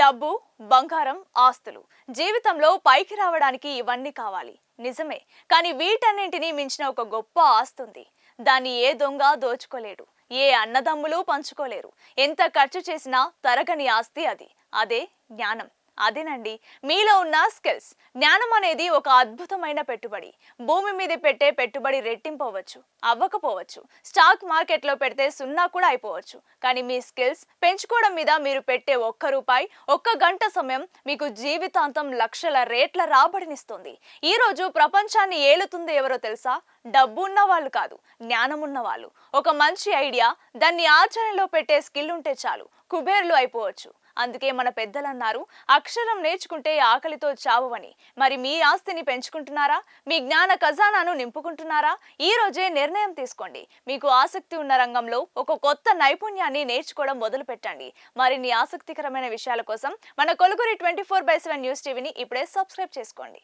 డబ్బు, బంగారం, ఆస్తులు జీవితంలో పైకి రావడానికి ఇవన్నీ కావాలి. నిజమే. కానీ వీటన్నింటినీ మించిన ఒక గొప్ప ఆస్తి ఉంది. దాన్ని ఏ దొంగ దోచుకోలేడు. ఏ అన్నదమ్ములు పంచుకోలేరు. ఎంత ఖర్చు చేసినా తరగని ఆస్తి అది. అదే జ్ఞానం. అదేనండి మీలో ఉన్న స్కిల్స్. జ్ఞానం అనేది ఒక అద్భుతమైన పెట్టుబడి. భూమి మీద పెట్టే పెట్టుబడి రెట్టింపవచ్చు, అవ్వకపోవచ్చు. స్టాక్ మార్కెట్లో పెడితే సున్నా కూడా అయిపోవచ్చు. కానీ మీ స్కిల్స్ పెంచుకోవడం మీద మీరు పెట్టే ఒక్క రూపాయి, ఒక్క గంట సమయం మీకు జీవితాంతం లక్షల రేట్ల రాబడినిస్తుంది. ఈ రోజు ప్రపంచాన్ని ఏలుతుంది ఎవరో తెలుసా? డబ్బు ఉన్న వాళ్ళు కాదు, జ్ఞానం ఉన్న వాళ్ళు. ఒక మంచి ఐడియా, దాన్ని ఆచరణలో పెట్టే స్కిల్ ఉంటే చాలు, కుబేర్లు అయిపోవచ్చు. అందుకే మన పెద్దలు అన్నారు, అక్షరం నేర్చుకుంటే ఆకలితో చావని. మరి మీ ఆస్తిని పెంచుకుంటున్నారా? మీ జ్ఞాన ఖజానాను నింపుకుంటున్నారా? ఈ రోజే నిర్ణయం తీసుకోండి. మీకు ఆసక్తి ఉన్న రంగంలో ఒక కొత్త నైపుణ్యాన్ని నేర్చుకోవడం మొదలు పెట్టండి. మరిన్ని ఆసక్తికరమైన విషయాల కోసం మన కొలుగురి 24/7 న్యూస్ టీవీని ఇప్పుడే సబ్స్క్రైబ్ చేసుకోండి.